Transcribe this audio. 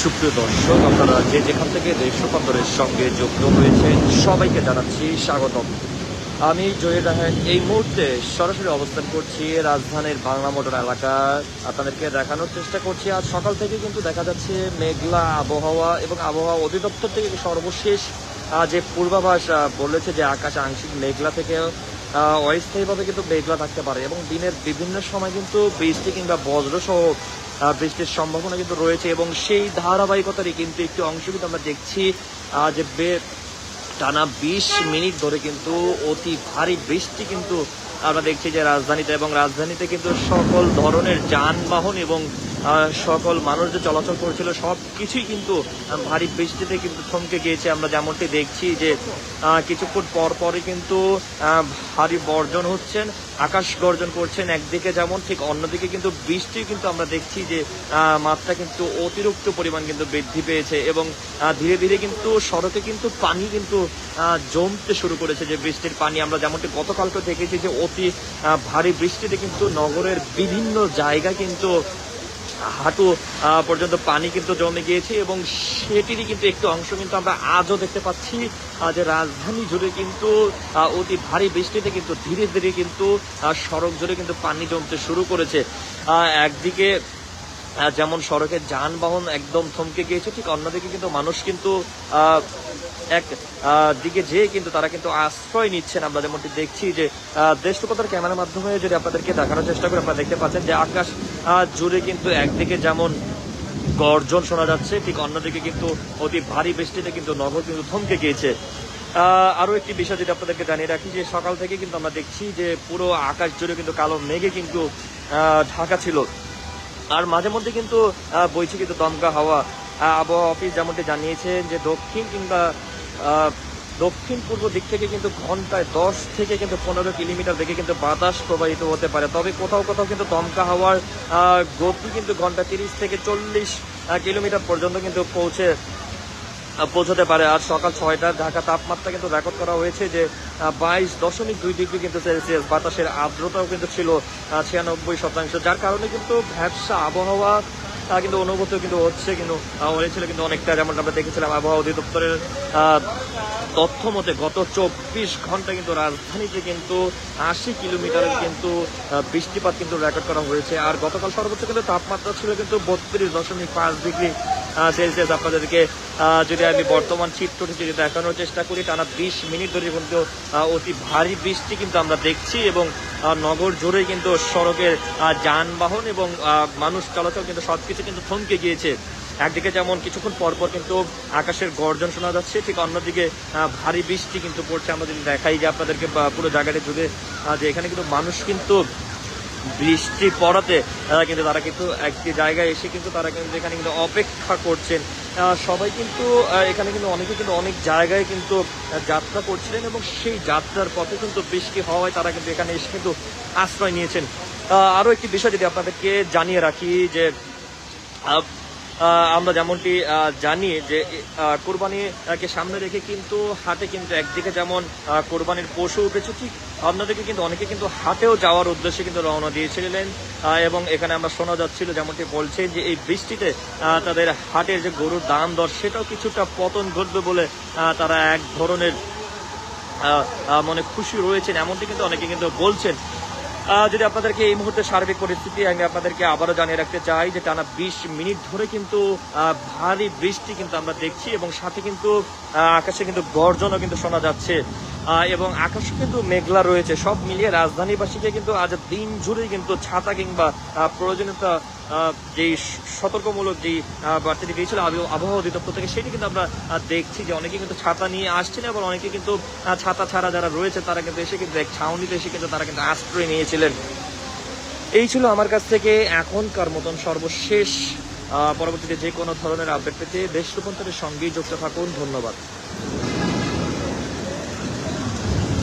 সুপ্রিয় দর্শক, আপনারা যে যেখান থেকে দেশ রূপান্তরের সঙ্গে যুক্ত হয়েছেন সবাইকে জানাচ্ছি স্বাগতম। আমি জহির রাহান এই মুহূর্তে সরাসরি অবস্থান করছি রাজধানীর বাংলা মোটর এলাকা। আপনাদেরকে দেখানোর চেষ্টা করছি আজ সকাল থেকে কিন্তু দেখা যাচ্ছে মেঘলা আবহাওয়া, এবং আবহাওয়া অধিদপ্তর থেকে সর্বশেষ যে পূর্বাভাস বলেছে যে আকাশ আংশিক মেঘলা থেকে অস্থায়ীভাবে কিন্তু মেঘলা থাকতে পারে, এবং দিনের বিভিন্ন সময় কিন্তু বৃষ্টি কিংবা বজ্রসহ বৃষ্টির সম্ভাবনা কিন্তু রয়েছে। এবং সেই ধারাবাহিকতারই কিন্তু একটি অংশ কিন্তু আমরা দেখছি যে টানা 20 মিনিট ধরে কিন্তু অতি ভারী বৃষ্টি কিন্তু আমরা দেখছি যে রাজধানীতে, এবং রাজধানীতে কিন্তু সকল ধরনের যানবাহন এবং সকল মানুষ যে চলাচল করছিল সব কিছুই কিন্তু ভারী বৃষ্টিতে কিন্তু থমকে গিয়েছে। আমরা যেমনটি দেখছি যে কিছুক্ষণ পর পরই কিন্তু ভারী বর্জন হচ্ছেন, আকাশ গর্জন করছেন একদিকে যেমন, ঠিক অন্যদিকে কিন্তু বৃষ্টি কিন্তু আমরা দেখছি যে মাত্রা কিন্তু অতিরিক্ত পরিমাণ কিন্তু বৃদ্ধি পেয়েছে, এবং ধীরে ধীরে কিন্তু সড়কে কিন্তু পানি কিন্তু জমতে শুরু করেছে। যে বৃষ্টির পানি আমরা যেমনটি গতকালকে দেখেছি যে অতি ভারী বৃষ্টিতে কিন্তু নগরের বিভিন্ন জায়গা কিন্তু হাঁটু পর্যন্ত পানি কিন্তু জমে গিয়েছে, এবং সেটিরই কিন্তু একটু অংশ কিন্তু আমরা আজও দেখতে পাচ্ছি যে রাজধানী জুড়ে কিন্তু অতি ভারী বৃষ্টিতে কিন্তু ধীরে ধীরে কিন্তু সড়ক জুড়ে কিন্তু পানি জমতে শুরু করেছে। একদিকে যেমন সড়কের যানবাহন একদম থমকে গিয়েছে, ঠিক অন্যদিকে কিন্তু মানুষ কিন্তু এক দিকে যেয়ে কিন্তু তারা কিন্তু আশ্রয় নিচ্ছেন। আমরা যেমনটি দেখছি যে দেশ রূপান্তর ক্যামেরার মাধ্যমে যদি আপনাদেরকে দেখানোর চেষ্টা করি, আপনারা দেখতে পাচ্ছেন যে আকাশ জুড়ে কিন্তু একদিকে যেমন গর্জন শোনা যাচ্ছে, ঠিক অন্যদিকে কিন্তু অতি ভারী বৃষ্টিতে কিন্তু নগর কিন্তু থমকে গিয়েছে। আরো একটি বিষয় যেটা আপনাদেরকে জানিয়ে রাখি যে সকাল থেকে কিন্তু আমরা দেখছি যে পুরো আকাশ জুড়ে কিন্তু কালো মেঘে কিন্তু ঢাকা ছিল, আর মাঝে মধ্যে কিন্তু বইছে কিন্তু দমকা হাওয়া। আবহাওয়া অফিস যেমনটি জানিয়েছেন যে দক্ষিণ কিংবা দক্ষিণ পূর্ব দিক থেকে কিন্তু ঘন্টায় 10 থেকে কিন্তু 15 কিলোমিটার বেগে কিন্তু বাতাস প্রবাহিত হতে পারে, তবে কোথাও কোথাও কিন্তু দমকা হাওয়ার গতি কিন্তু ঘন্টা 30 থেকে 40 কিলোমিটার পর্যন্ত কিন্তু পৌঁছতে পারে। আর সকাল 6টার ঢাকা তাপমাত্রা কিন্তু রেকর্ড করা হয়েছে যে 22.2 ডিগ্রি কিন্তু সেলসিয়াস। বাতাসের আর্দ্রতাও কিন্তু ছিল 96%, যার কারণে কিন্তু ভ্যাবসা আবহাওয়া কিন্তু অনুভূত কিন্তু হচ্ছে, কিন্তু হয়েছিল কিন্তু অনেকটা। যেমন আমরা দেখেছিলাম আবহাওয়া অধিদপ্তরের তথ্য মতে গত 24 ঘন্টা কিন্তু রাজধানীতে কিন্তু 80 কিলোমিটারের কিন্তু বৃষ্টিপাত কিন্তু রেকর্ড করা হয়েছে। আর গতকাল সর্বোচ্চ কিন্তু তাপমাত্রা ছিল কিন্তু 32.5 ডিগ্রি সেলসিয়াস। আপনাদেরকে যদি আমি বর্তমান চিত্রটি যদি দেখানোর চেষ্টা করি, টানা 20 মিনিট ধরে কিন্তু অতি ভারী বৃষ্টি কিন্তু আমরা দেখছি, এবং নগর জুড়ে কিন্তু সড়কের যানবাহন এবং মানুষ চলাচল কিন্তু সবকিছু কিন্তু থমকে গিয়েছে। একদিকে যেমন কিছুক্ষণ পর পর কিন্তু আকাশের গর্জন শোনা যাচ্ছে, ঠিক অন্যদিকে ভারী বৃষ্টি কিন্তু পড়ছে। আমরা যদি দেখাই যে আপনাদেরকে পুরো জায়গাটা জুড়ে যে এখানে কিন্তু মানুষ কিন্তু বৃষ্টি পড়াতে কিন্তু তারা কিন্তু একটি জায়গায় এসে কিন্তু তারা কিন্তু এখানে কিন্তু অপেক্ষা করছেন। সবাই কিন্তু এখানে কিন্তু অনেকে কিন্তু অনেক জায়গায় কিন্তু যাত্রা করছিলেন, এবং সেই যাত্রার পথে কিন্তু বৃষ্টি হওয়ায় তারা কিন্তু এখানে এসে কিন্তু আশ্রয় নিয়েছেন। আরও একটি বিষয় যদি আপনাদেরকে জানিয়ে রাখি যে আমরা যেমনটি জানি যে কোরবানিকে সামনে রেখে কিন্তু হাটে কিন্তু একদিকে যেমন কোরবানির পশু উঠেছে, ঠিক অন্যদিকে কিন্তু অনেকে কিন্তু হাটেও যাওয়ার উদ্দেশ্যে কিন্তু রওনা দিয়েছিলেন। এবং এখানে আমরা শোনা যাচ্ছিল যেমনটি বলছে যে এই বৃষ্টিতে তাদের হাটের যে গরুর দাম দর সেটাও কিছুটা পতন ঘটবে বলে তারা এক ধরনের মনে খুশি রয়েছেন, এমনটি কিন্তু অনেকে কিন্তু বলছেন। যদি আপনাদেরকে এই মুহূর্তে সার্বিক পরিস্থিতি আমি আপনাদেরকে আবারও জানিয়ে রাখতে চাই যে টানা 20 মিনিট ধরে কিন্তু ভারী বৃষ্টি কিন্তু আমরা দেখছি, এবং সাথে কিন্তু আকাশে কিন্তু গর্জনও কিন্তু শোনা যাচ্ছে, এবং আকাশ কিন্তু মেঘলা রয়েছে। সব মিলিয়ে রাজধানীবাসীকে কিন্তু আজ দিন জুড়েই কিন্তু ছাতা কিংবা প্রয়োজনীয়তা যেই সতর্কমূলক যেই বার্তাটি দিয়েছিল আবহাওয়া অধিদপ্তর থেকে, সেটি কিন্তু আমরা দেখছি যে অনেকে কিন্তু ছাতা নিয়ে আসছেন, এবং অনেকে কিন্তু ছাতা ছাড়া যারা রয়েছে তারা কিন্তু এসে কিন্তু এক ছাউনিতে এসে কিন্তু তারা কিন্তু আশ্রয় নিয়েছিলেন। এই ছিল আমার কাছ থেকে এখনকার মতন সর্বশেষ। পরবর্তীতে যে কোনো ধরনের আপডেট পেতে দেশ রূপান্তরের সঙ্গেই যুক্ত থাকুন। ধন্যবাদ।